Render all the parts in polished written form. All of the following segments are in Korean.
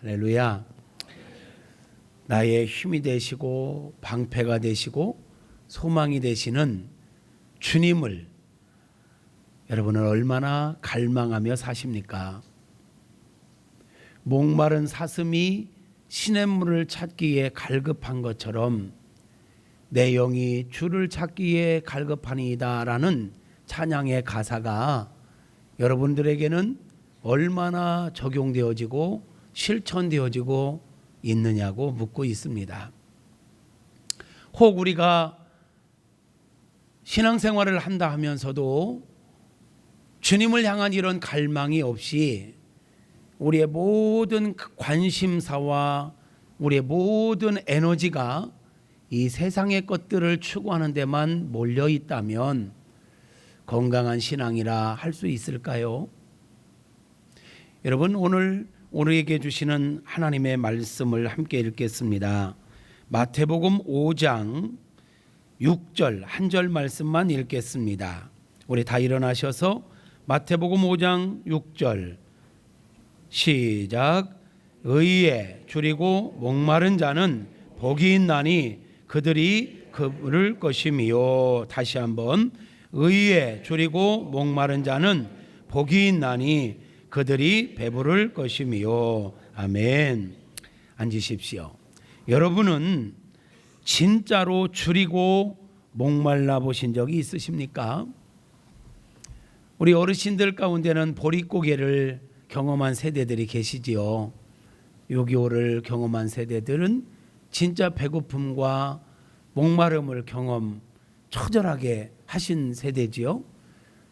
할렐루야. 나의 힘이 되시고 방패가 되시고 소망이 되시는 주님을 여러분은 얼마나 갈망하며 사십니까? 목마른 사슴이 시냇물을 찾기에 갈급한 것처럼 내 영이 주를 찾기에 갈급하니이다라는 찬양의 가사가 여러분들에게는 얼마나 적용되어지고 실천되어지고 있느냐고 묻고 있습니다. 혹 우리가 신앙생활을 한다 하면서도 주님을 향한 이런 갈망이 없이 우리의 모든 관심사와 우리의 모든 에너지가 이 세상의 것들을 추구하는 데만 몰려 있다면 건강한 신앙이라 할 수 있을까요? 여러분, 오늘 우리에게 주시는 하나님의 말씀을 함께 읽겠습니다. 마태복음 5장 6절 한 절 말씀만 읽겠습니다. 우리 다 일어나셔서 마태복음 5장 6절 시작. 의에 줄이고 목마른 자는 복이 있나니 그들이 배부를 것이미요. 다시 한번. 의에 줄이고 목마른 자는 복이 있나니 그들이 배부를 것이미요. 아멘. 앉으십시오. 여러분은 진짜로 줄이고 목말라 보신 적이 있으십니까? 우리 어르신들 가운데는 보릿고개를 경험한 세대들이 계시지요. 6.25를 경험한 세대들은 진짜 배고픔과 목마름을 경험 처절하게 하신 세대지요.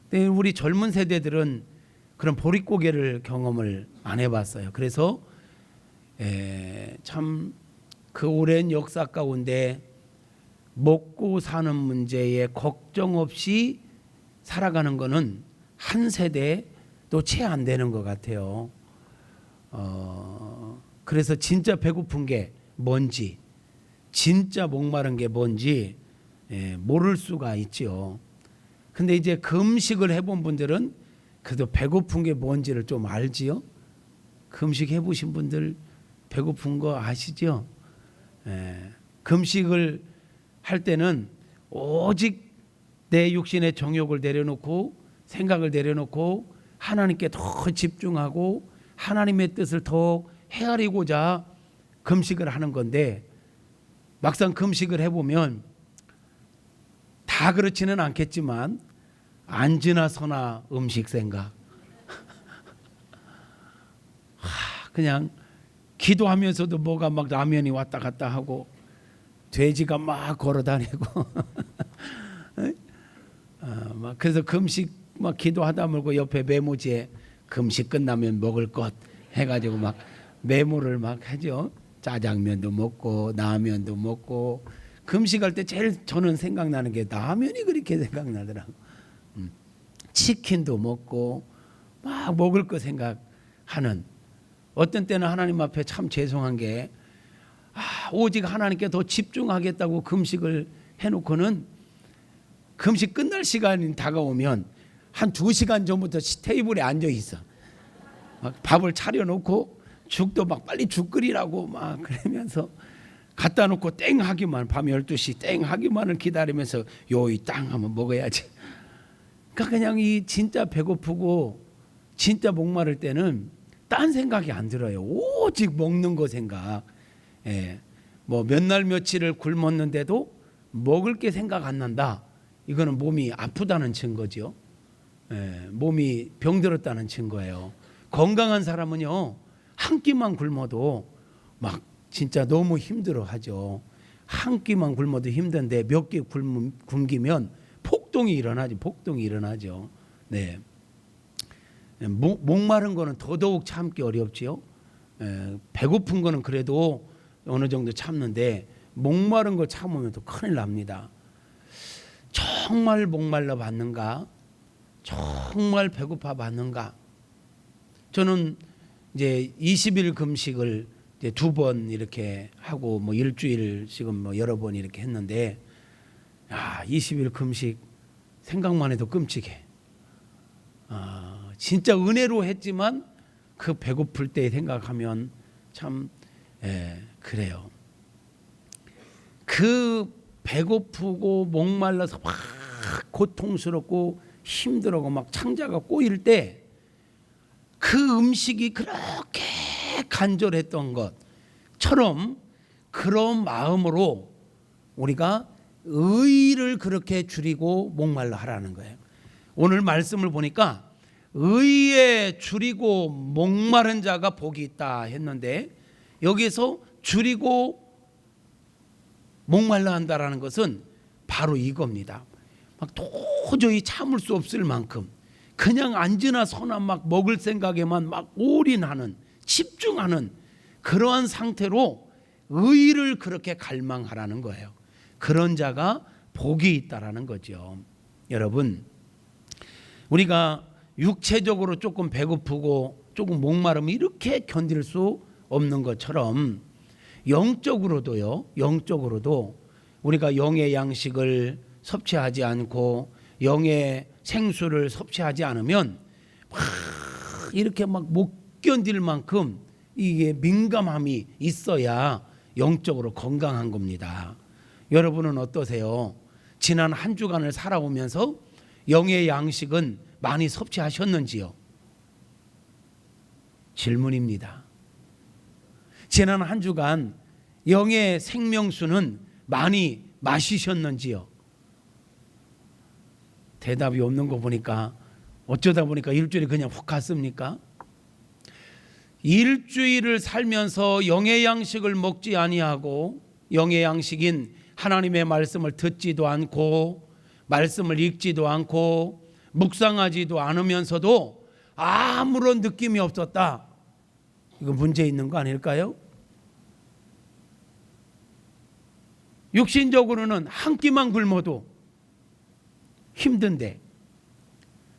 근데 우리 젊은 세대들은 그런 보릿고개를 경험을 안 해봤어요. 그래서 참 그 오랜 역사 가운데 먹고 사는 문제에 걱정 없이 살아가는 거는 한 세대도 채 안 되는 것 같아요. 그래서 진짜 배고픈 게 뭔지, 진짜 목마른 게 뭔지 모를 수가 있죠. 근데 이제 금식을 해본 분들은 그래도 배고픈 게 뭔지를 좀 알지요. 금식 해보신 분들 배고픈 거 아시죠? 금식을 할 때는 오직 내 육신의 정욕을 내려놓고 생각을 내려놓고 하나님께 더 집중하고 하나님의 뜻을 더 헤아리고자 금식을 하는 건데 막상 금식을 해보면 다 그렇지는 않겠지만 앉으나 서나 음식 생각 그냥 기도하면서도 뭐가 막 라면이 왔다 갔다 하고 돼지가 막 걸어다니고 막 그래서 금식 막 기도하다 말고 옆에 메모지에 금식 끝나면 먹을 것 해가지고 막 메모를 막 하죠. 짜장면도 먹고 라면도 먹고 금식할 때 제일 저는 생각나는 게 라면이 그렇게 생각나더라고. 치킨도 먹고 막 먹을 거 생각하는. 어떤 때는 하나님 앞에 참 죄송한 게 오직 하나님께 더 집중하겠다고 금식을 해놓고는 금식 끝날 시간이 다가오면 한 2시간 전부터 테이블에 앉아 있어. 막 밥을 차려놓고 죽도 막 빨리 죽 끓이라고 막 그러면서 갖다 놓고 땡 하기만 밤 12시 땡 하기만을 기다리면서 요이 땅 하면 먹어야지. 그러니까 그냥 이 진짜 배고프고 진짜 목마를 때는 딴 생각이 안 들어요. 오직 먹는 거 생각. 뭐 몇 날 며칠을 굶었는데도 먹을 게 생각 안 난다. 이거는 몸이 아프다는 증거죠. 몸이 병들었다는 증거예요. 건강한 사람은요 한 끼만 굶어도 막 진짜 너무 힘들어하죠. 한 끼만 굶어도 힘든데 몇 끼 굶기면 폭동이 일어나죠. 폭동이 일어나죠. 네. 목마른 거는 더더욱 참기 어렵지요. 배고픈 거는 그래도 어느 정도 참는데 목마른 걸 참으면 또 큰일 납니다. 정말 목말라 봤는가? 정말 배고파 봤는가? 저는 이제 20일 금식을 이제 2번 이렇게 하고 뭐 일주일 지금 뭐 여러 번 이렇게 했는데 20일 금식 생각만 해도 끔찍해. 진짜 은혜로 했지만 그 배고플 때 생각하면 참 그래요. 그 배고프고 목말라서 막 고통스럽고 힘들고 막 창자가 꼬일 때 그 음식이 그렇게 간절했던 것처럼 그런 마음으로 우리가 의를 그렇게 줄이고 목말라 하라는 거예요. 오늘 말씀을 보니까 의에 줄이고 목마른 자가 복이 있다 했는데 여기서 줄이고 목말라 한다라는 것은 바로 이겁니다. 막 도저히 참을 수 없을 만큼 그냥 앉으나 서나 막 먹을 생각에만 막 올인하는, 집중하는 그러한 상태로 의를 그렇게 갈망하라는 거예요. 그런 자가 복이 있다라는 거죠. 여러분, 우리가 육체적으로 조금 배고프고 조금 목마르면 이렇게 견딜 수 없는 것처럼 영적으로도 우리가 영의 양식을 섭취하지 않고 영의 생수를 섭취하지 않으면 막 이렇게 막 못 견딜 만큼 이게 민감함이 있어야 영적으로 건강한 겁니다. 여러분은 어떠세요? 지난 한 주간을 살아오면서 영의 양식은 많이 섭취하셨는지요? 질문입니다. 지난 한 주간 영의 생명수는 많이 마시셨는지요? 대답이 없는 거 보니까 어쩌다 보니까 일주일이 그냥 훅 갔습니까? 일주일을 살면서 영의 양식을 먹지 아니하고 영의 양식인 하나님의 말씀을 듣지도 않고 말씀을 읽지도 않고 묵상하지도 않으면서도 아무런 느낌이 없었다. 이거 문제 있는 거 아닐까요? 육신적으로는 한 끼만 굶어도 힘든데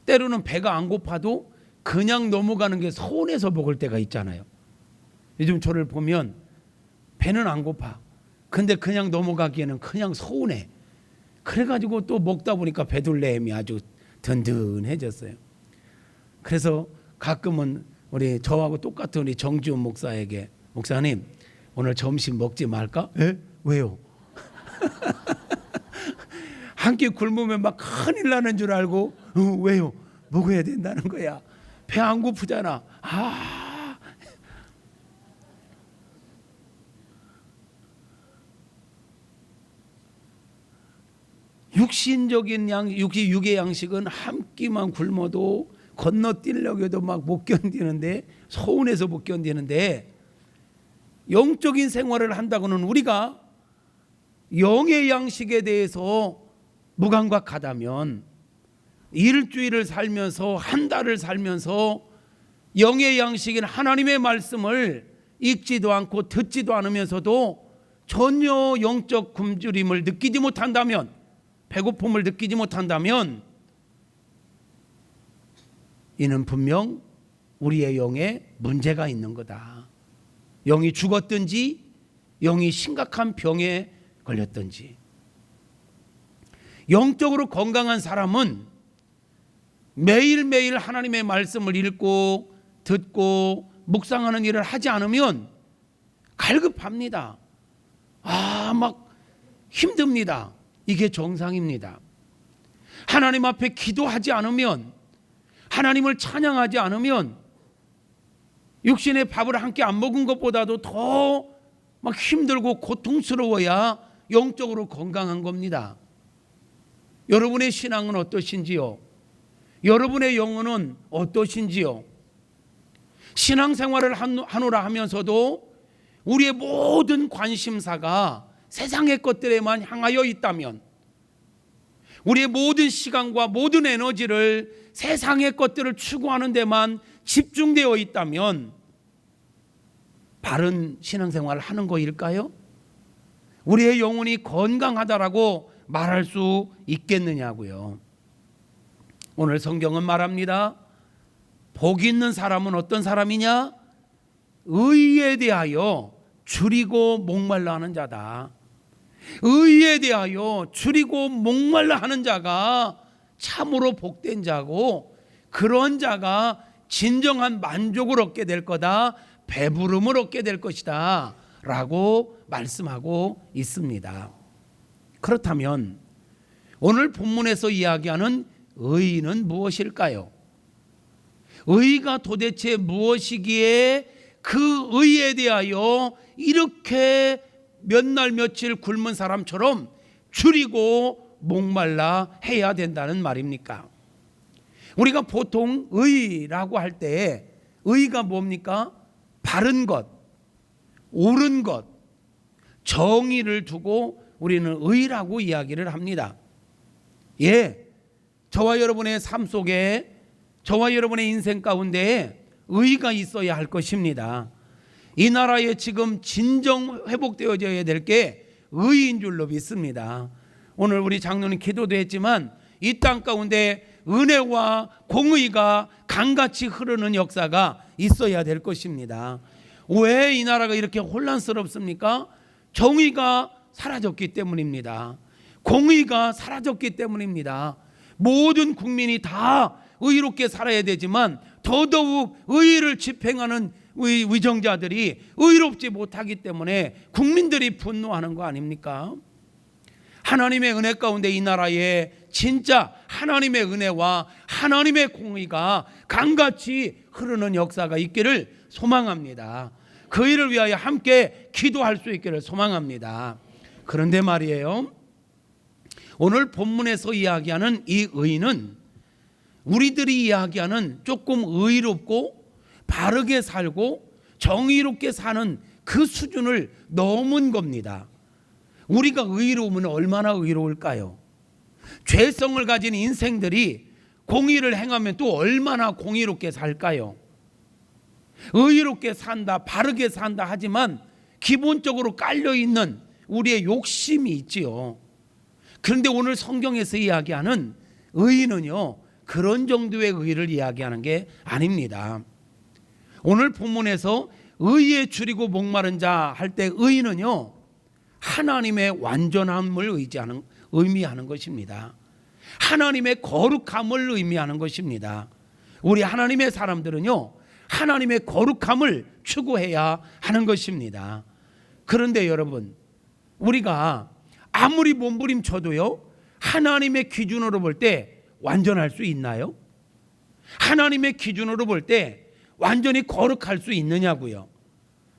때로는 배가 안 고파도 그냥 넘어가는 게 서운해서 먹을 때가 있잖아요. 요즘 저를 보면 배는 안 고파. 근데 그냥 넘어가기에는 그냥 서운해. 그래가지고 또 먹다 보니까 배둘레임이 아주 든든해졌어요. 그래서 가끔은 우리 저하고 똑같은 우리 정지훈 목사에게 목사님 오늘 점심 먹지 말까? 에? 왜요? 한 끼 굶으면 막 큰일 나는 줄 알고 왜요? 먹어야 된다는 거야. 배 안 고프잖아. 육신적인 육의 양식은 한 끼만 굶어도 건너뛰려고 해도 막 못 견디는데 서운해서 못 견디는데 영적인 생활을 한다고는 우리가 영의 양식에 대해서 무감각하다면 일주일을 살면서 한 달을 살면서 영의 양식인 하나님의 말씀을 읽지도 않고 듣지도 않으면서도 전혀 영적 굶주림을 느끼지 못한다면 배고픔을 느끼지 못한다면 이는 분명 우리의 영에 문제가 있는 거다. 영이 죽었든지 영이 심각한 병에 걸렸든지. 영적으로 건강한 사람은 매일매일 하나님의 말씀을 읽고 듣고 묵상하는 일을 하지 않으면 갈급합니다. 막 힘듭니다. 이게 정상입니다. 하나님 앞에 기도하지 않으면 하나님을 찬양하지 않으면 육신의 밥을 한 끼 안 먹은 것보다도 더 막 힘들고 고통스러워야 영적으로 건강한 겁니다. 여러분의 신앙은 어떠신지요? 여러분의 영혼은 어떠신지요? 신앙생활을 하노라 하면서도 우리의 모든 관심사가 세상의 것들에만 향하여 있다면, 우리의 모든 시간과 모든 에너지를 세상의 것들을 추구하는 데만 집중되어 있다면 바른 신앙생활을 하는 거일까요? 우리의 영혼이 건강하다라고 말할 수 있겠느냐고요. 오늘 성경은 말합니다. 복 있는 사람은 어떤 사람이냐? 의에 대하여 줄이고 목말라 하는 자다. 의에 대하여 줄이고 목말라 하는 자가 참으로 복된 자고 그런 자가 진정한 만족을 얻게 될 거다. 배부름을 얻게 될 것이다 라고 말씀하고 있습니다. 그렇다면 오늘 본문에서 이야기하는 의는 무엇일까요? 의가 도대체 무엇이기에 그 의에 대하여 이렇게 몇 날 며칠 굶은 사람처럼 줄이고 목말라 해야 된다는 말입니까? 우리가 보통 의라고 할 때 의가 뭡니까? 바른 것, 옳은 것, 정의를 두고 우리는 의라고 이야기를 합니다. 예, 저와 여러분의 삶 속에, 저와 여러분의 인생 가운데 의가 있어야 할 것입니다. 이 나라에 지금 진정 회복되어져야 될 게 의인 줄로 믿습니다. 오늘 우리 장로님 기도도 했지만 이 땅 가운데 은혜와 공의가 강같이 흐르는 역사가 있어야 될 것입니다. 왜 이 나라가 이렇게 혼란스럽습니까? 정의가 사라졌기 때문입니다. 공의가 사라졌기 때문입니다. 모든 국민이 다 의롭게 살아야 되지만 더더욱 의를 집행하는 위정자들이 의롭지 못하기 때문에 국민들이 분노하는 거 아닙니까? 하나님의 은혜 가운데 이 나라에 진짜 하나님의 은혜와 하나님의 공의가 강같이 흐르는 역사가 있기를 소망합니다. 그 일을 위하여 함께 기도할 수 있기를 소망합니다. 그런데 말이에요, 오늘 본문에서 이야기하는 이 의는 우리들이 이야기하는 조금 의롭고 바르게 살고 정의롭게 사는 그 수준을 넘은 겁니다. 우리가 의로우면 얼마나 의로울까요? 죄성을 가진 인생들이 공의를 행하면 또 얼마나 공의롭게 살까요? 의롭게 산다, 바르게 산다 하지만 기본적으로 깔려있는 우리의 욕심이 있지요. 그런데 오늘 성경에서 이야기하는 의는요, 그런 정도의 의를 이야기하는 게 아닙니다. 오늘 본문에서 의에 줄이고 목마른 자 할 때 의는요, 하나님의 완전함을 의미하는 것입니다. 하나님의 거룩함을 의미하는 것입니다. 우리 하나님의 사람들은요, 하나님의 거룩함을 추구해야 하는 것입니다. 그런데 여러분, 우리가 아무리 몸부림쳐도요, 하나님의 기준으로 볼 때 완전할 수 있나요? 하나님의 기준으로 볼 때 완전히 거룩할 수 있느냐고요.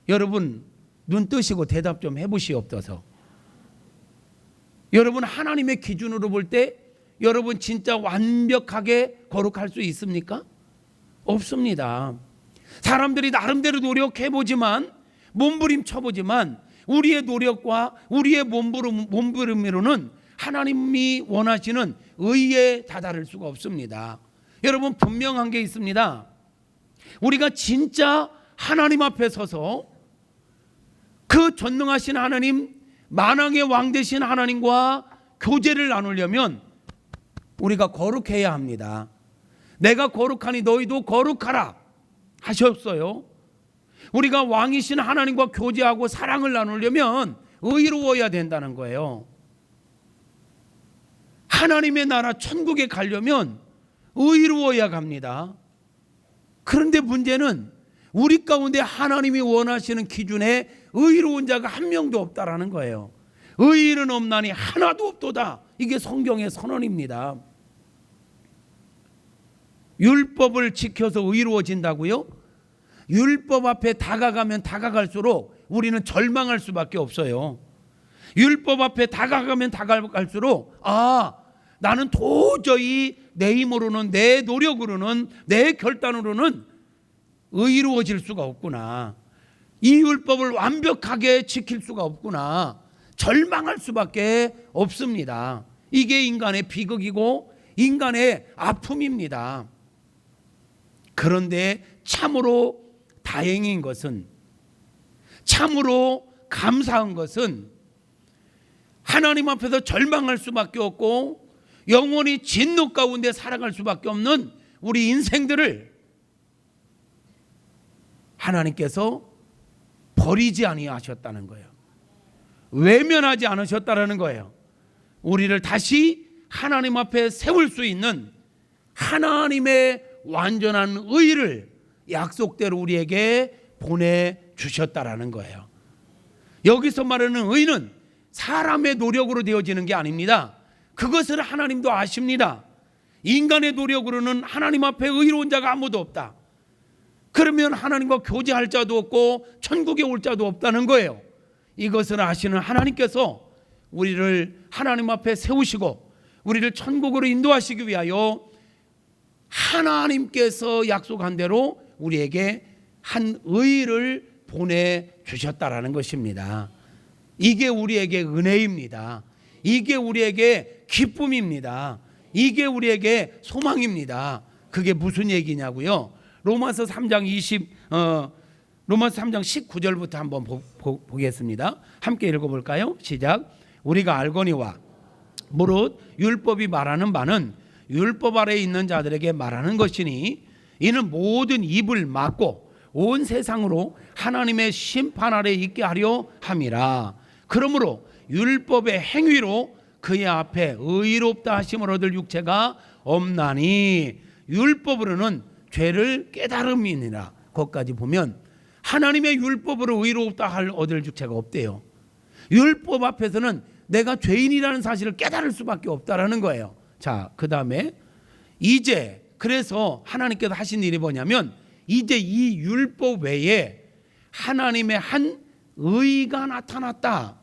여러분 눈 뜨시고 대답 좀 해보시옵소서. 여러분 하나님의 기준으로 볼 때 여러분 진짜 완벽하게 거룩할 수 있습니까? 없습니다. 사람들이 나름대로 노력해보지만, 몸부림쳐보지만 우리의 노력과 우리의 몸부림으로는 하나님이 원하시는 의에 다다를 수가 없습니다. 여러분 분명한 게 있습니다. 우리가 진짜 하나님 앞에 서서 그 전능하신 하나님, 만왕의 왕 되신 하나님과 교제를 나누려면 우리가 거룩해야 합니다. 내가 거룩하니 너희도 거룩하라 하셨어요. 우리가 왕이신 하나님과 교제하고 사랑을 나누려면 의로워야 된다는 거예요. 하나님의 나라 천국에 가려면 의로워야 갑니다. 그런데 문제는 우리 가운데 하나님이 원하시는 기준에 의로운 자가 한 명도 없다라는 거예요. 의인은 없나니 하나도 없도다. 이게 성경의 선언입니다. 율법을 지켜서 의로워진다고요? 율법 앞에 다가가면 다가갈수록 우리는 절망할 수밖에 없어요. 율법 앞에 다가가면 다가갈수록 나는 도저히 내 힘으로는, 내 노력으로는, 내 결단으로는 의로워질 수가 없구나. 이 율법을 완벽하게 지킬 수가 없구나. 절망할 수밖에 없습니다. 이게 인간의 비극이고 인간의 아픔입니다. 그런데 참으로 다행인 것은, 참으로 감사한 것은 하나님 앞에서 절망할 수밖에 없고 영원히 진노 가운데 살아갈 수밖에 없는 우리 인생들을 하나님께서 버리지 아니하셨다는 거예요. 외면하지 않으셨다는 거예요. 우리를 다시 하나님 앞에 세울 수 있는 하나님의 완전한 의를 약속대로 우리에게 보내주셨다라는 거예요. 여기서 말하는 의는 사람의 노력으로 되어지는 게 아닙니다. 그것을 하나님도 아십니다. 인간의 노력으로는 하나님 앞에 의로운 자가 아무도 없다. 그러면 하나님과 교제할 자도 없고 천국에 올 자도 없다는 거예요. 이것을 아시는 하나님께서 우리를 하나님 앞에 세우시고 우리를 천국으로 인도하시기 위하여 하나님께서 약속한 대로 우리에게 한 의를 보내주셨다라는 것입니다. 이게 우리에게 은혜입니다. 이게 우리에게 기쁨입니다. 이게 우리에게 소망입니다. 그게 무슨 얘기냐고요? 로마서 3장 19절부터 한번 보겠습니다. 함께 읽어볼까요? 시작. 우리가 알거니와 무릇 율법이 말하는 바는 율법 아래에 있는 자들에게 말하는 것이니 이는 모든 입을 막고 온 세상으로 하나님의 심판 아래 있게 하려 함이라. 그러므로 율법의 행위로 그의 앞에 의롭다 하심을 얻을 육체가 없나니 율법으로는 죄를 깨달음이니라. 거기까지 보면 하나님의 율법으로 의롭다 할 얻을 육체가 없대요. 율법 앞에서는 내가 죄인이라는 사실을 깨달을 수밖에 없다라는 거예요. 자, 그 다음에 이제 그래서 하나님께서 하신 일이 뭐냐면 이제 이 율법 외에 하나님의 한 의가 나타났다.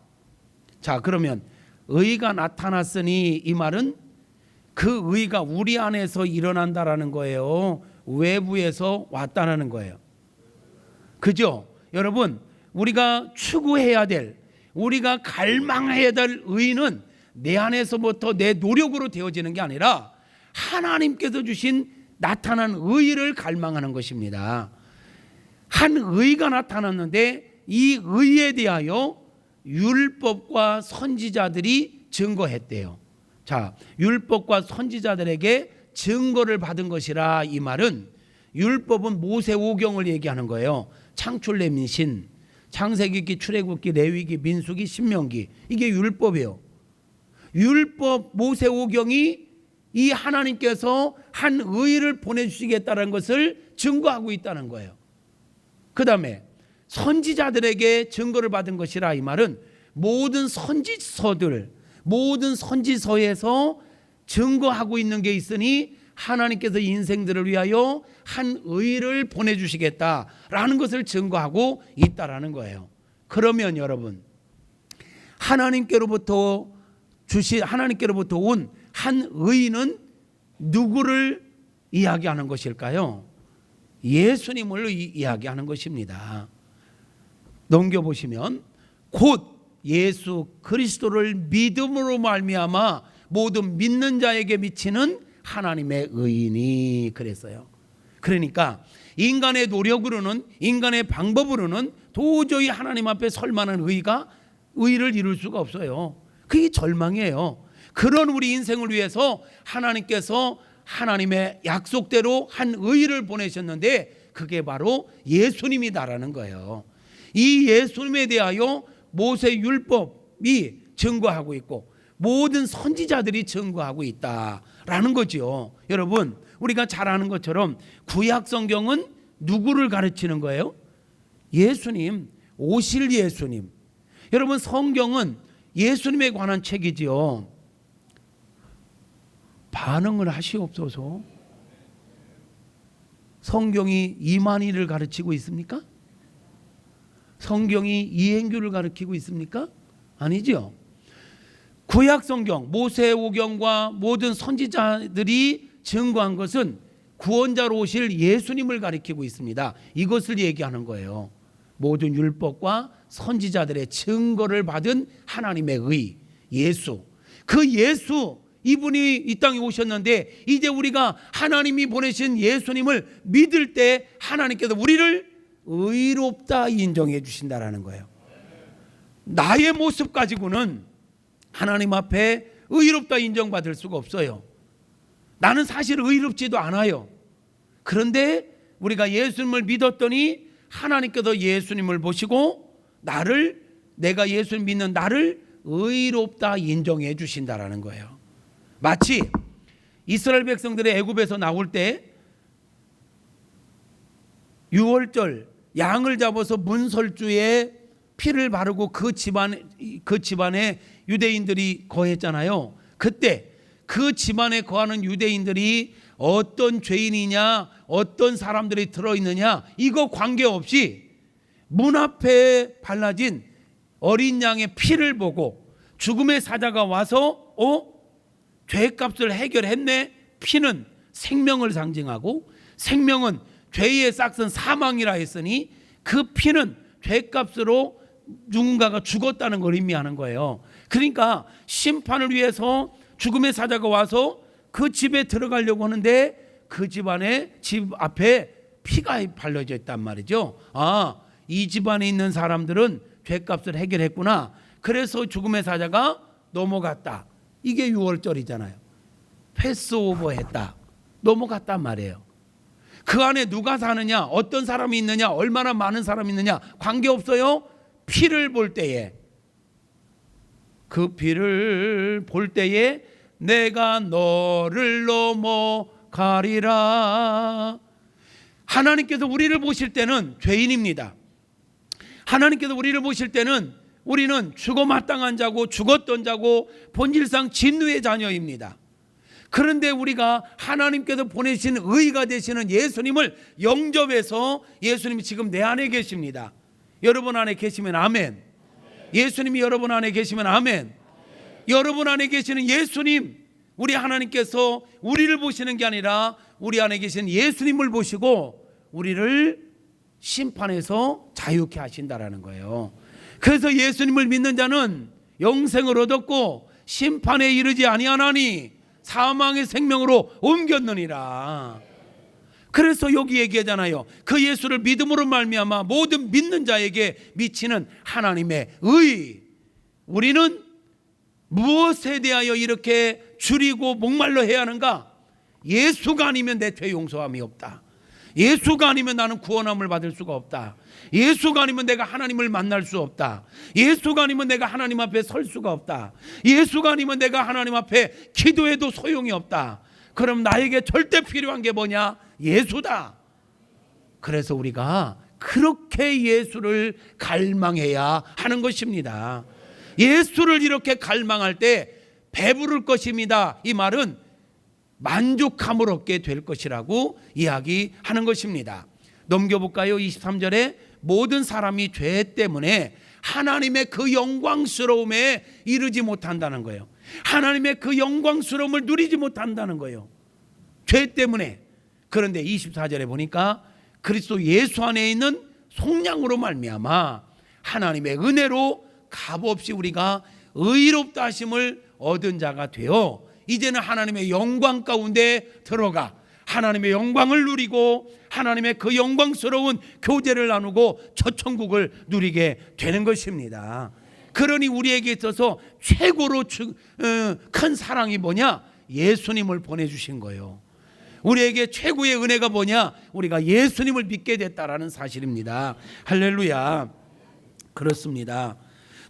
자, 그러면 의가 나타났으니 이 말은 그 의가 우리 안에서 일어난다라는 거예요. 외부에서 왔다는 거예요. 그죠? 여러분, 우리가 추구해야 될, 우리가 갈망해야 될 의는 내 안에서부터 내 노력으로 되어지는 게 아니라 하나님께서 주신 나타난 의를 갈망하는 것입니다. 한 의가 나타났는데 이 의에 대하여 율법과 선지자들이 증거했대요. 자, 율법과 선지자들에게 증거를 받은 것이라. 이 말은 율법은 모세오경을 얘기하는 거예요. 창출레민신, 창세기기, 출애굽기, 레위기, 민수기, 신명기, 이게 율법이에요. 율법 모세오경이 이 하나님께서 한 의를 보내주시겠다는 것을 증거하고 있다는 거예요. 그 다음에 선지자들에게 증거를 받은 것이라. 이 말은 모든 선지서들, 모든 선지서에서 증거하고 있는 게 있으니 하나님께서 인생들을 위하여 한 의를 보내주시겠다라는 것을 증거하고 있다라는 거예요. 그러면 여러분, 하나님께로부터 온 한 의는 누구를 이야기하는 것일까요? 예수님을 이야기하는 것입니다. 넘겨보시면 곧 예수 그리스도를 믿음으로 말미암아 모든 믿는 자에게 미치는 하나님의 의인이 그랬어요. 그러니까 인간의 노력으로는, 인간의 방법으로는 도저히 하나님 앞에 설 만한 의를 이룰 수가 없어요. 그게 절망이에요. 그런 우리 인생을 위해서 하나님께서 하나님의 약속대로 한 의를 보내셨는데 그게 바로 예수님이다라는 거예요. 이 예수님에 대하여 모세 율법이 증거하고 있고 모든 선지자들이 증거하고 있다라는 거죠. 여러분, 우리가 잘 아는 것처럼 구약 성경은 누구를 가르치는 거예요? 예수님, 오실 예수님. 여러분, 성경은 예수님에 관한 책이지요. 반응을 하시옵소서. 성경이 이만희를 가르치고 있습니까? 성경이 이행규를 가르치고 있습니까? 아니죠. 구약 성경, 모세오경과 모든 선지자들이 증거한 것은 구원자로 오실 예수님을 가리키고 있습니다. 이것을 얘기하는 거예요. 모든 율법과 선지자들의 증거를 받은 하나님의 의, 예수. 그 예수, 이분이 이 땅에 오셨는데 이제 우리가 하나님이 보내신 예수님을 믿을 때 하나님께서 우리를 의롭다 인정해 주신다라는 거예요. 나의 모습 가지고는 하나님 앞에 의롭다 인정받을 수가 없어요. 나는 사실 의롭지도 않아요. 그런데 우리가 예수님을 믿었더니 하나님께서 예수님을 보시고 내가 예수님 믿는 나를 의롭다 인정해 주신다라는 거예요. 마치 이스라엘 백성들의 애굽에서 나올 때 6월절 양을 잡아서 문설주에 피를 바르고 그 집안에 유대인들이 거했잖아요. 그때 그 집안에 거하는 유대인들이 어떤 죄인이냐, 어떤 사람들이 들어있느냐, 이거 관계없이 문 앞에 발라진 어린 양의 피를 보고 죽음의 사자가 와서 죄값을 해결했네. 피는 생명을 상징하고 생명은 죄의 싹은 사망이라 했으니 그 피는 죄값으로 누군가가 죽었다는 걸 의미하는 거예요. 그러니까 심판을 위해서 죽음의 사자가 와서 그 집에 들어가려고 하는데 그 집안에 집 앞에 피가 발라져 있단 말이죠. 이 집안에 있는 사람들은 죄값을 해결했구나. 그래서 죽음의 사자가 넘어갔다. 이게 6월절이잖아요. 패스오버 했다. 넘어갔단 말이에요. 그 안에 누가 사느냐, 어떤 사람이 있느냐, 얼마나 많은 사람이 있느냐 관계없어요. 피를 볼 때에, 그 피를 볼 때에 내가 너를 넘어가리라. 하나님께서 우리를 보실 때는 죄인입니다. 하나님께서 우리를 보실 때는 우리는 죽어 마땅한 자고 죽었던 자고 본질상 진노의 자녀입니다. 그런데 우리가 하나님께서 보내신 의가 되시는 예수님을 영접해서 예수님이 지금 내 안에 계십니다. 여러분 안에 계시면 아멘. 예수님이 여러분 안에 계시면 아멘. 여러분 안에 계시는 예수님, 우리 하나님께서 우리를 보시는 게 아니라 우리 안에 계신 예수님을 보시고 우리를 심판에서 자유케 하신다라는 거예요. 그래서 예수님을 믿는 자는 영생을 얻었고 심판에 이르지 아니하나니 사망의 생명으로 옮겼느니라. 그래서 여기 얘기하잖아요. 그 예수를 믿음으로 말미암아 모든 믿는 자에게 미치는 하나님의 의. 우리는 무엇에 대하여 이렇게 줄이고 목말라 해야 하는가? 예수가 아니면 내 죄 용서함이 없다. 예수가 아니면 나는 구원함을 받을 수가 없다. 예수가 아니면 내가 하나님을 만날 수 없다. 예수가 아니면 내가 하나님 앞에 설 수가 없다. 예수가 아니면 내가 하나님 앞에 기도해도 소용이 없다. 그럼 나에게 절대 필요한 게 뭐냐? 예수다. 그래서 우리가 그렇게 예수를 갈망해야 하는 것입니다. 예수를 이렇게 갈망할 때 배부를 것입니다. 이 말은 만족함을 얻게 될 것이라고 이야기하는 것입니다. 넘겨볼까요? 23절에 모든 사람이 죄 때문에 하나님의 그 영광스러움에 이르지 못한다는 거예요. 하나님의 그 영광스러움을 누리지 못한다는 거예요. 죄 때문에. 그런데 24절에 보니까 그리스도 예수 안에 있는 속량으로 말미암아 하나님의 은혜로 값없이 우리가 의롭다 하심을 얻은 자가 되어 이제는 하나님의 영광 가운데 들어가 하나님의 영광을 누리고 하나님의 그 영광스러운 교제를 나누고 첫 천국을 누리게 되는 것입니다. 그러니 우리에게 있어서 최고로 큰 사랑이 뭐냐? 예수님을 보내주신 거예요. 우리에게 최고의 은혜가 뭐냐? 우리가 예수님을 믿게 됐다라는 사실입니다. 할렐루야. 그렇습니다.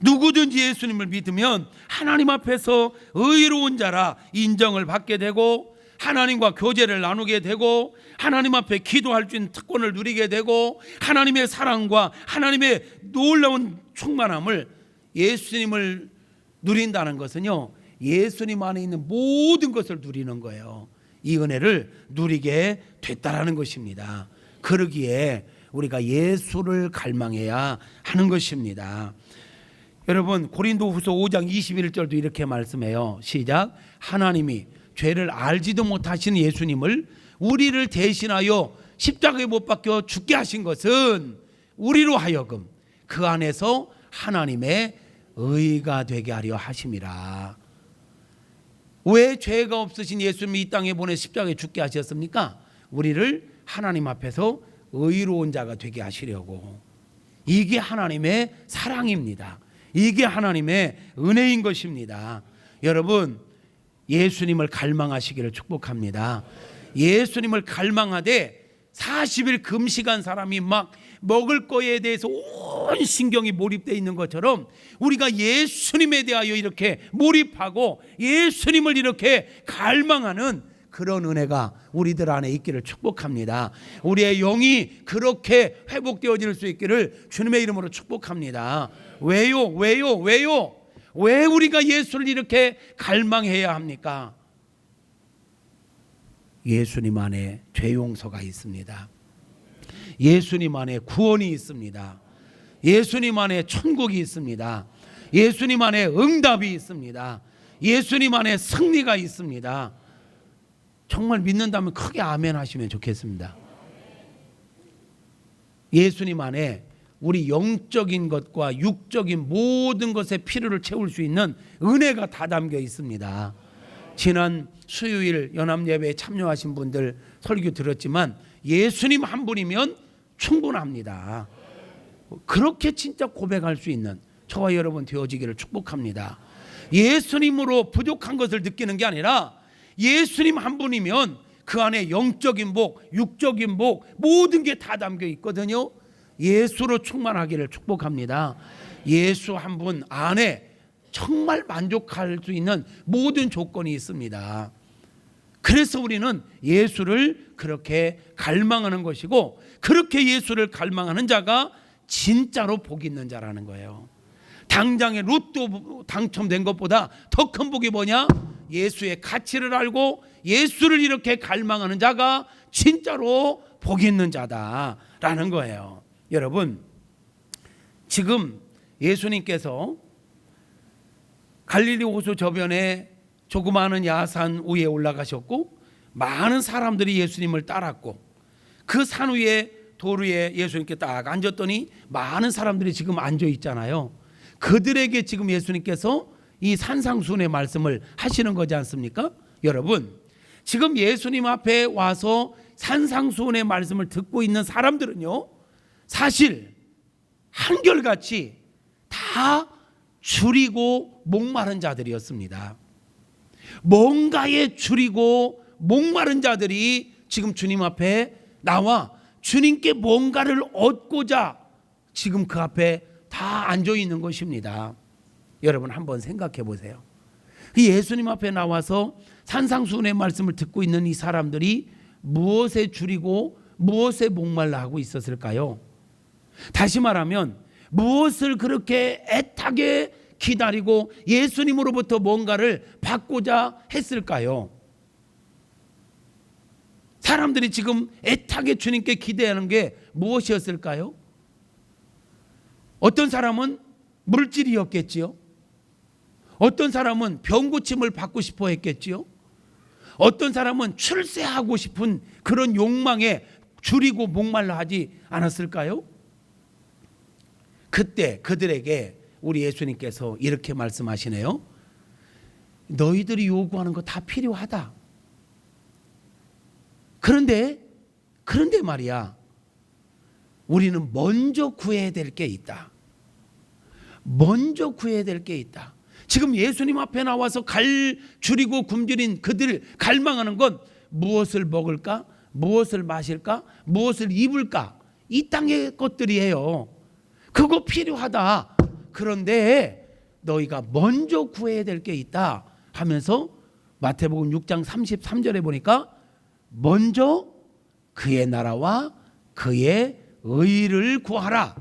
누구든지 예수님을 믿으면 하나님 앞에서 의로운 자라 인정을 받게 되고 하나님과 교제를 나누게 되고 하나님 앞에 기도할 수 있는 특권을 누리게 되고 하나님의 사랑과 하나님의 놀라운 충만함을 예수님을 누린다는 것은요, 예수님 안에 있는 모든 것을 누리는 거예요. 이 은혜를 누리게 됐다라는 것입니다. 그러기에 우리가 예수를 갈망해야 하는 것입니다. 여러분 고린도후서 5장 21절도 이렇게 말씀해요. 시작. 하나님이 죄를 알지도 못하시는 예수님을 우리를 대신하여 십자가에 못 박혀 죽게 하신 것은 우리로 하여금 그 안에서 하나님의 의가 되게 하려 하심이라. 왜 죄가 없으신 예수님이 이 땅에 보내 십자가에 죽게 하셨습니까? 우리를 하나님 앞에서 의로운 자가 되게 하시려고. 이게 하나님의 사랑입니다. 이게 하나님의 은혜인 것입니다. 여러분 예수님을 갈망하시기를 축복합니다. 예수님을 갈망하되 40일 금식한 사람이 막 먹을 거에 대해서 온 신경이 몰입되어 있는 것처럼 우리가 예수님에 대하여 이렇게 몰입하고 예수님을 이렇게 갈망하는 그런 은혜가 우리들 안에 있기를 축복합니다. 우리의 영이 그렇게 회복되어질 수 있기를 주님의 이름으로 축복합니다. 왜요? 왜 우리가 예수를 이렇게 갈망해야 합니까? 예수님 안에 죄 용서가 있습니다. 예수님 안에 구원이 있습니다. 예수님 안에 천국이 있습니다. 예수님 안에 응답이 있습니다. 예수님 안에 승리가 있습니다. 정말 믿는다면 크게 아멘 하시면 좋겠습니다. 예수님 안에 우리 영적인 것과 육적인 모든 것의 필요를 채울 수 있는 은혜가 다 담겨 있습니다. 지난 수요일 연합예배에 참여하신 분들 설교 들었지만 예수님 한 분이면 충분합니다. 그렇게 진짜 고백할 수 있는 저와 여러분 되어지기를 축복합니다. 예수님으로 부족한 것을 느끼는 게 아니라 예수님 한 분이면 그 안에 영적인 복, 육적인 복 모든 게 다 담겨 있거든요. 예수로 충만하기를 축복합니다. 예수 한 분 안에 정말 만족할 수 있는 모든 조건이 있습니다. 그래서 우리는 예수를 그렇게 갈망하는 것이고, 그렇게 예수를 갈망하는 자가 진짜로 복 있는 자라는 거예요. 당장에 로또 당첨된 것보다 더 큰 복이 뭐냐? 예수의 가치를 알고 예수를 이렇게 갈망하는 자가 진짜로 복 있는 자다라는 거예요. 여러분, 지금 예수님께서 갈릴리 호수 저변에 조그마한 야산 위에 올라가셨고 많은 사람들이 예수님을 따랐고, 그 산 위에 돌 위에 예수님께 딱 앉았더니 많은 사람들이 지금 앉아 있잖아요. 그들에게 지금 예수님께서 이 산상수훈의 말씀을 하시는 거지 않습니까? 여러분, 지금 예수님 앞에 와서 산상수훈의 말씀을 듣고 있는 사람들은요, 사실 한결같이 다 줄이고 목마른 자들이었습니다. 뭔가에 줄이고 목마른 자들이 지금 주님 앞에 나와 주님께 뭔가를 얻고자 지금 그 앞에 다 앉아 있는 것입니다. 여러분 한번 생각해 보세요. 예수님 앞에 나와서 산상수훈의 말씀을 듣고 있는 이 사람들이 무엇에 줄이고 무엇에 목말라 하고 있었을까요? 다시 말하면 무엇을 그렇게 애타게 기다리고 예수님으로부터 뭔가를 받고자 했을까요? 사람들이 지금 애타게 주님께 기대하는 게 무엇이었을까요? 어떤 사람은 물질이었겠지요. 어떤 사람은 병고침을 받고 싶어 했겠지요. 어떤 사람은 출세하고 싶은 그런 욕망에 줄이고 목말라 하지 않았을까요? 그때 그들에게 우리 예수님께서 이렇게 말씀하시네요. 너희들이 요구하는 거 다 필요하다. 그런데 말이야, 우리는 먼저 구해야 될 게 있다. 먼저 구해야 될 게 있다. 지금 예수님 앞에 나와서 줄이고 굶주린 그들 갈망하는 건 무엇을 먹을까? 무엇을 마실까? 무엇을 입을까? 이 땅의 것들이에요. 그거 필요하다. 그런데 너희가 먼저 구해야 될 게 있다 하면서 마태복음 6장 33절에 보니까 먼저 그의 나라와 그의 의를 구하라.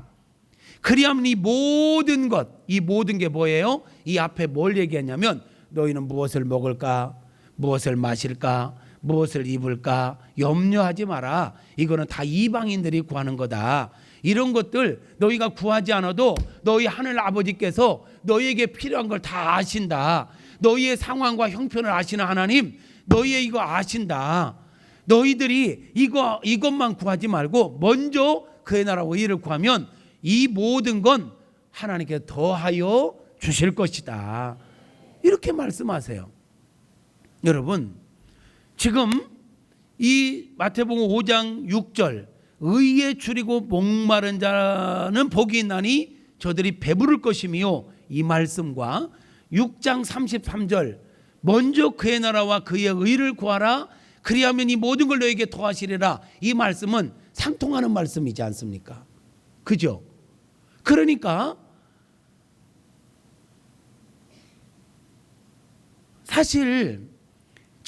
그리하면 이 모든 게 뭐예요? 이 앞에 뭘 얘기했냐면 너희는 무엇을 먹을까? 무엇을 마실까? 무엇을 입을까? 염려하지 마라. 이거는 다 이방인들이 구하는 거다. 이런 것들 너희가 구하지 않아도 너희 하늘 아버지께서 너희에게 필요한 걸 다 아신다. 너희의 상황과 형편을 아시는 하나님, 너희의 이거 아신다. 너희들이 이것만 구하지 말고 먼저 그의 나라와 의를 구하면 이 모든 건 하나님께 더하여 주실 것이다. 이렇게 말씀하세요. 여러분, 지금 이 마태복음 5장 6절 의에 줄이고 목마른 자는 복이 있나니 저들이 배부를 것이며, 이 말씀과 6장 33절 먼저 그의 나라와 그의 의를 구하라. 그리하면 이 모든 걸 너에게 더하시리라. 이 말씀은 상통하는 말씀이지 않습니까? 그죠? 그러니까 사실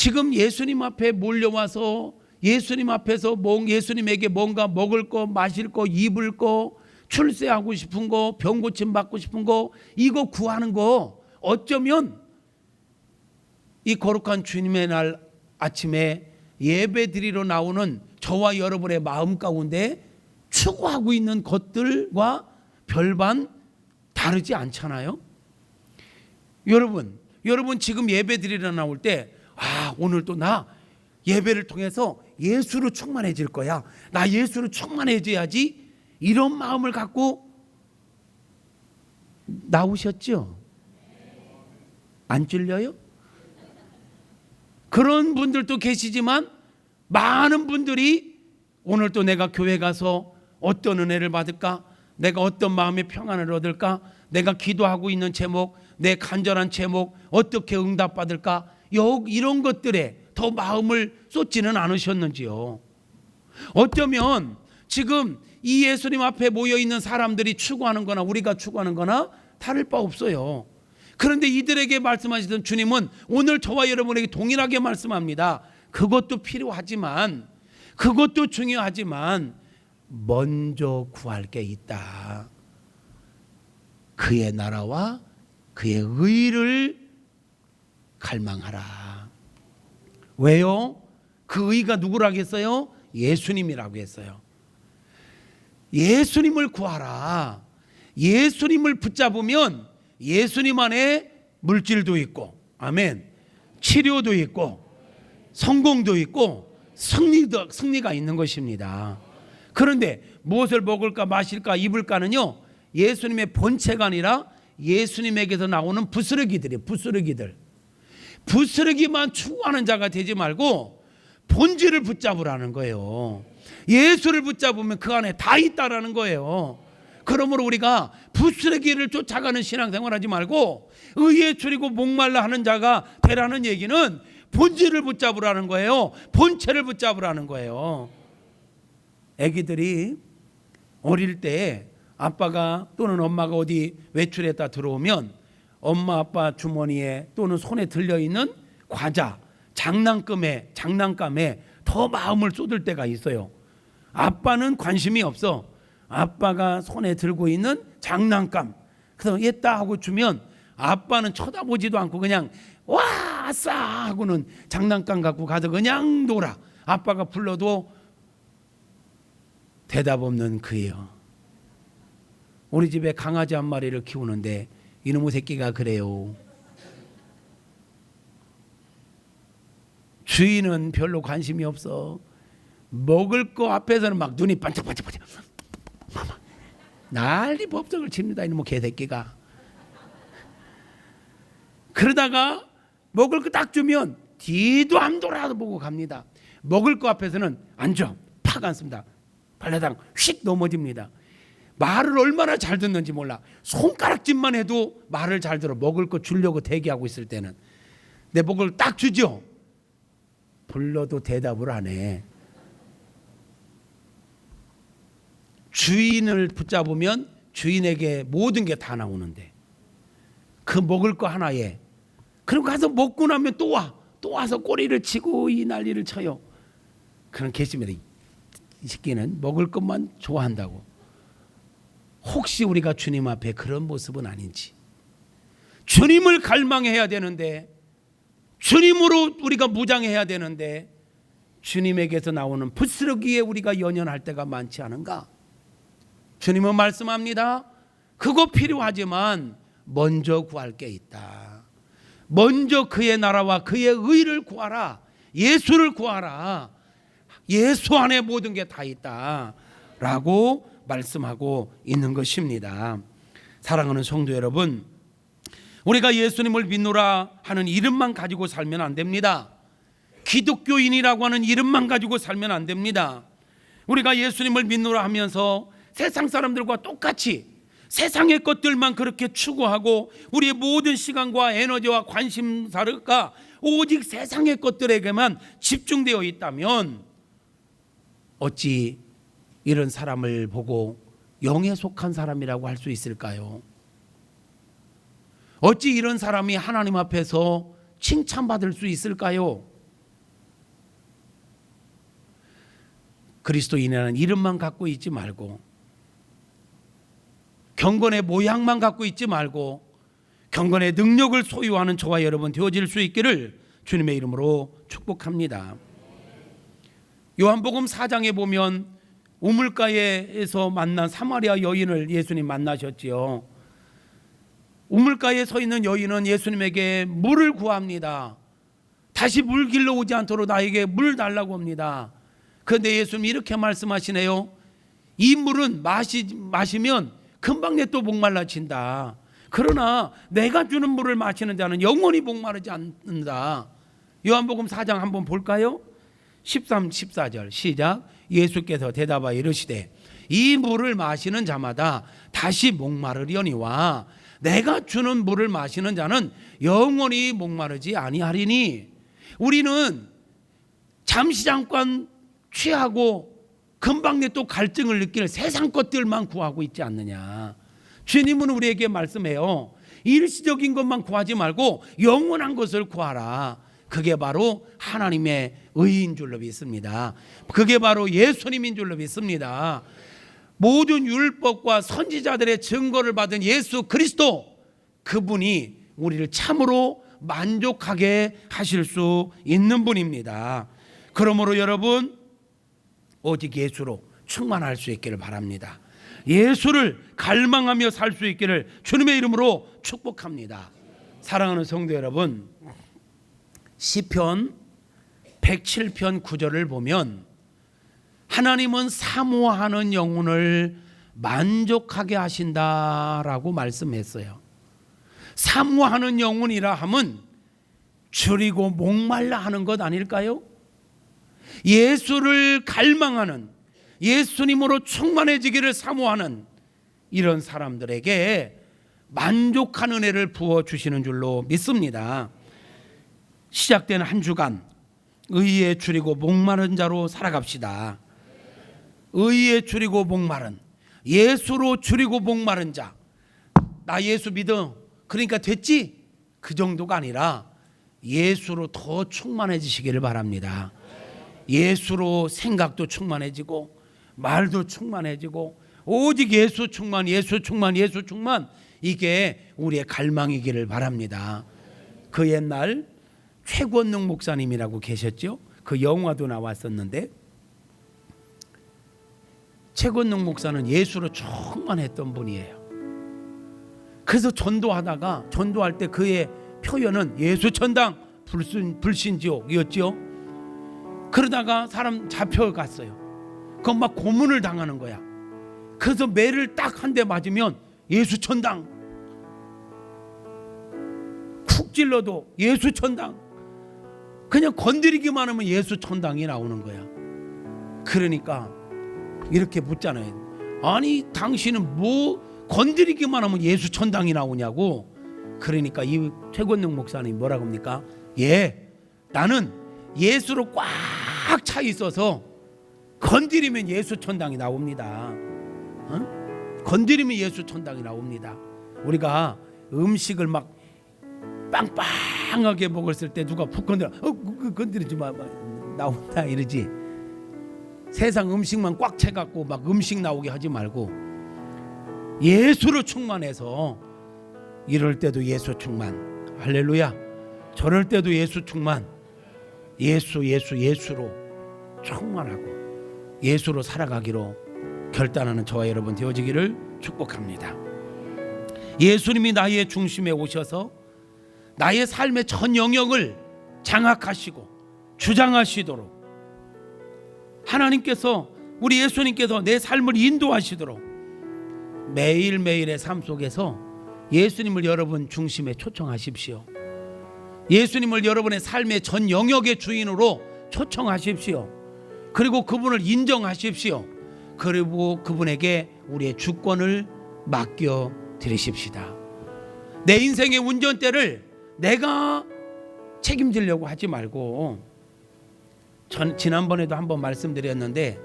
지금 예수님 앞에 몰려와서 예수님 앞에서 예수님에게 뭔가 먹을 거, 마실 거, 입을 거, 출세하고 싶은 거, 병 고침 받고 싶은 거, 이거 구하는 거 어쩌면 이 거룩한 주님의 날 아침에 예배 드리러 나오는 저와 여러분의 마음 가운데 추구하고 있는 것들과 별반 다르지 않잖아요. 여러분 지금 예배 드리러 나올 때 오늘 또 나 예배를 통해서 예수로 충만해질 거야. 나 예수로 충만해져야지. 이런 마음을 갖고 나오셨죠? 안 찔려요? 그런 분들도 계시지만 많은 분들이 오늘 또 내가 교회 가서 어떤 은혜를 받을까? 내가 어떤 마음의 평안을 얻을까? 내가 기도하고 있는 제목, 내 간절한 제목 어떻게 응답받을까? 이런 것들에 더 마음을 쏟지는 않으셨는지요. 어쩌면 지금 이 예수님 앞에 모여있는 사람들이 추구하는 거나 우리가 추구하는 거나 다를 바 없어요. 그런데 이들에게 말씀하시던 주님은 오늘 저와 여러분에게 동일하게 말씀합니다. 그것도 필요하지만, 그것도 중요하지만 먼저 구할 게 있다. 그의 나라와 그의 의를 갈망하라. 왜요? 그 의가 누구라고 했어요? 예수님이라고 했어요. 예수님을 구하라. 예수님을 붙잡으면 예수님 안에 물질도 있고, 아멘, 치료도 있고, 성공도 있고, 승리가 있는 것입니다. 그런데 무엇을 먹을까 마실까 입을까는요, 예수님의 본체가 아니라 예수님에게서 나오는 부스러기들. 부스러기만 추구하는 자가 되지 말고 본질을 붙잡으라는 거예요. 예수를 붙잡으면 그 안에 다 있다라는 거예요. 그러므로 우리가 부스러기를 쫓아가는 신앙생활하지 말고 의에 줄이고 목말라 하는 자가 되라는 얘기는 본질을 붙잡으라는 거예요. 본체를 붙잡으라는 거예요. 아기들이 어릴 때 아빠가 또는 엄마가 어디 외출했다 들어오면 엄마 아빠 주머니에 또는 손에 들려있는 과자, 장난감에 더 마음을 쏟을 때가 있어요. 아빠는 관심이 없어. 아빠가 손에 들고 있는 장난감, 그래서 얘따 하고 주면 아빠는 쳐다보지도 않고 그냥 와 아싸 하고는 장난감 갖고 가서 그냥 놀아. 아빠가 불러도 대답 없는 그예요. 우리 집에 강아지 한 마리를 키우는데 이놈의 새끼가 그래요. 주인은 별로 관심이 없어. 먹을 거 앞에서는 막 눈이 반짝반짝 난리 법석을 칩니다. 이놈의 개새끼가. 그러다가 먹을 거 딱 주면 뒤도 안 돌아보고 갑니다. 먹을 거 앞에서는 앉아 팍 앉습니다. 발레당 휙 넘어집니다. 말을 얼마나 잘 듣는지 몰라. 손가락질만 해도 말을 잘 들어. 먹을 거 주려고 대기하고 있을 때는 내 먹을 거 딱 주죠. 불러도 대답을 안 해. 주인을 붙잡으면 주인에게 모든 게 다 나오는데 그 먹을 거 하나에 그리고 가서 먹고 나면 또 와서 꼬리를 치고 이 난리를 쳐요. 그런 개심이다. 이 새끼는 먹을 것만 좋아한다고. 혹시 우리가 주님 앞에 그런 모습은 아닌지. 주님을 갈망해야 되는데, 주님으로 우리가 무장해야 되는데 주님에게서 나오는 부스러기에 우리가 연연할 때가 많지 않은가? 주님은 말씀합니다. 그거 필요하지만 먼저 구할 게 있다. 먼저 그의 나라와 그의 의를 구하라. 예수를 구하라. 예수 안에 모든 게 다 있다 라고 말씀하고 있는 것입니다. 사랑하는 성도 여러분, 우리가 예수님을 믿노라 하는 이름만 가지고 살면 안 됩니다. 기독교인이라고 하는 이름만 가지고 살면 안 됩니다. 우리가 예수님을 믿노라 하면서 세상 사람들과 똑같이 세상의 것들만 그렇게 추구하고 우리의 모든 시간과 에너지와 관심사가 오직 세상의 것들에게만 집중되어 있다면 어찌 이런 사람을 보고 영에 속한 사람이라고 할 수 있을까요? 어찌 이런 사람이 하나님 앞에서 칭찬받을 수 있을까요? 그리스도인이라는 이름만 갖고 있지 말고, 경건의 모양만 갖고 있지 말고 경건의 능력을 소유하는 저와 여러분 되어질 수 있기를 주님의 이름으로 축복합니다. 요한복음 4장에 보면 우물가에서 만난 사마리아 여인을 예수님 만나셨지요. 우물가에 서 있는 여인은 예수님에게 물을 구합니다. 다시 물 길러 오지 않도록 나에게 물 달라고 합니다. 그런데 예수님이 이렇게 말씀하시네요. 이 물은 마시면 금방 내 또 목말라진다. 그러나 내가 주는 물을 마시는 자는 영원히 목마르지 않는다. 요한복음 4장 한번 볼까요? 13, 14절 시작. 예수께서 대답하여 이르시되 이 물을 마시는 자마다 다시 목마르려니와 내가 주는 물을 마시는 자는 영원히 목마르지 아니하리니. 우리는 잠시 잠깐 취하고 금방 내 또 갈증을 느끼는 세상 것들만 구하고 있지 않느냐. 주님은 우리에게 말씀해요. 일시적인 것만 구하지 말고 영원한 것을 구하라. 그게 바로 하나님의 의인 줄로 믿습니다. 그게 바로 예수님인 줄로 믿습니다. 모든 율법과 선지자들의 증거를 받은 예수 그리스도, 그분이 우리를 참으로 만족하게 하실 수 있는 분입니다. 그러므로 여러분 오직 예수로 충만할 수 있기를 바랍니다. 예수를 갈망하며 살 수 있기를 주님의 이름으로 축복합니다. 사랑하는 성도 여러분, 시편 107편 9절을 보면 하나님은 사모하는 영혼을 만족하게 하신다라고 말씀했어요. 사모하는 영혼이라 함은 줄이고 목말라 하는 것 아닐까요? 예수를 갈망하는, 예수님으로 충만해지기를 사모하는 이런 사람들에게 만족한 은혜를 부어주시는 줄로 믿습니다. 시작된 한 주간 의에 줄이고 목마른 자로 살아갑시다. 의에 줄이고 목마른, 예수로 줄이고 목마른 자. 나 예수 믿어 그러니까 됐지? 그 정도가 아니라 예수로 더 충만해지시기를 바랍니다. 예수로 생각도 충만해지고 말도 충만해지고 오직 예수 충만, 예수 충만, 예수 충만, 이게 우리의 갈망이기를 바랍니다. 그 옛날 최권능 목사님이라고 계셨죠? 그 영화도 나왔었는데 최권능 목사는 예수로 충만했던 분이에요. 그래서 전도할 때 그의 표현은 예수 천당 불신지옥이었죠. 그러다가 사람 잡혀갔어요. 그건 막 고문을 당하는 거야. 그래서 매를 딱 한 대 맞으면 예수 천당, 쿡 찔러도 예수 천당, 그냥 건드리기만 하면 예수 천당이 나오는 거야. 그러니까 이렇게 묻잖아요. 아니 당신은 뭐 건드리기만 하면 예수 천당이 나오냐고. 그러니까 이 최권능 목사님 뭐라고 합니까? 예, 나는 예수로 꽉 차 있어서 건드리면 예수 천당이 나옵니다. 건드리면 예수 천당이 나옵니다. 우리가 음식을 막 빵빵하게 먹었을 때 누가 푹 건드려, 건드리지 마, 나온다 이러지. 세상 음식만 꽉 채갖고 막 음식 나오게 하지 말고 예수로 충만해서 이럴 때도 예수 충만, 할렐루야. 저럴 때도 예수 충만, 예수로 충만하고 예수로 살아가기로 결단하는 저와 여러분 되어지기를 축복합니다. 예수님이 나의 중심에 오셔서 나의 삶의 전 영역을 장악하시고 주장하시도록, 하나님께서, 우리 예수님께서 내 삶을 인도하시도록 매일매일의 삶 속에서 예수님을 여러분 중심에 초청하십시오. 예수님을 여러분의 삶의 전 영역의 주인으로 초청하십시오. 그리고 그분을 인정하십시오. 그리고 그분에게 우리의 주권을 맡겨 드리십시다. 내 인생의 운전대를 내가 책임지려고 하지 말고, 지난번에도 한번 말씀드렸는데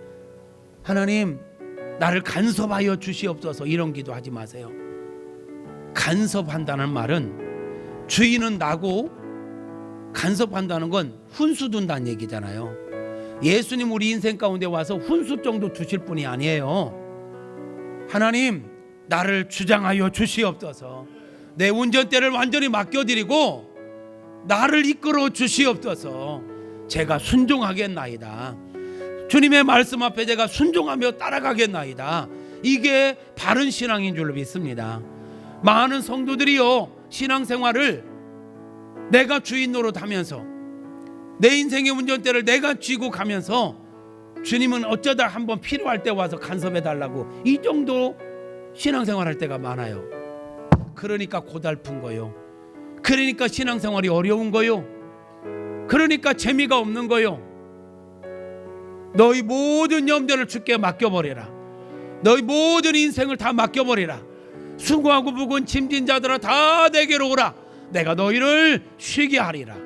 하나님 나를 간섭하여 주시옵소서 이런 기도하지 마세요. 간섭한다는 말은 주인은 나고 간섭한다는 건 훈수 둔다는 얘기잖아요. 예수님 우리 인생 가운데 와서 훈수 정도 두실 분이 아니에요. 하나님, 나를 주장하여 주시옵소서. 내 운전대를 완전히 맡겨드리고 나를 이끌어 주시옵소서. 제가 순종하겠나이다. 주님의 말씀 앞에 제가 순종하며 따라가겠나이다. 이게 바른 신앙인 줄로 믿습니다. 많은 성도들이요, 신앙생활을 내가 주인 노릇하면서 내 인생의 운전대를 내가 쥐고 가면서 주님은 어쩌다 한번 필요할 때 와서 간섭해 달라고, 이 정도 신앙생활할 때가 많아요. 그러니까 고달픈 거요. 그러니까 신앙생활이 어려운 거요. 그러니까 재미가 없는 거요. 너희 모든 염려를 주께 맡겨버리라. 너희 모든 인생을 다 맡겨버리라. 수고하고 무거운 짐진 자들아 다 내게로 오라. 내가 너희를 쉬게 하리라.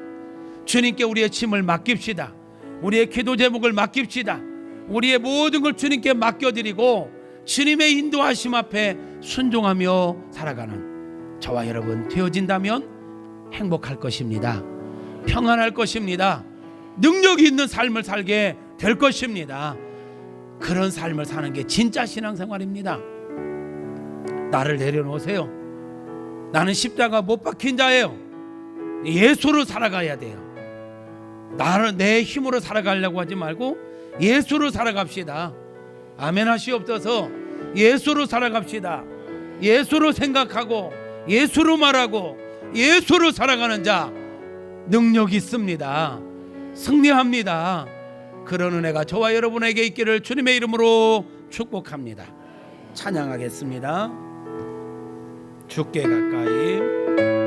주님께 우리의 짐을 맡깁시다. 우리의 기도 제목을 맡깁시다. 우리의 모든 걸 주님께 맡겨드리고 주님의 인도하심 앞에 순종하며 살아가는 저와 여러분 되어진다면 행복할 것입니다. 평안할 것입니다. 능력이 있는 삶을 살게 될 것입니다. 그런 삶을 사는 게 진짜 신앙생활입니다. 나를 내려놓으세요. 나는 십자가 못 박힌 자예요. 예수로 살아가야 돼요. 나를 내 힘으로 살아가려고 하지 말고 예수로 살아갑시다. 아멘 하시옵소서. 예수로 살아갑시다. 예수로 생각하고 예수로 말하고 예수로 살아가는 자 능력 있습니다. 승리합니다. 그런 은혜가 저와 여러분에게 있기를 주님의 이름으로 축복합니다. 찬양하겠습니다. 주께 가까이.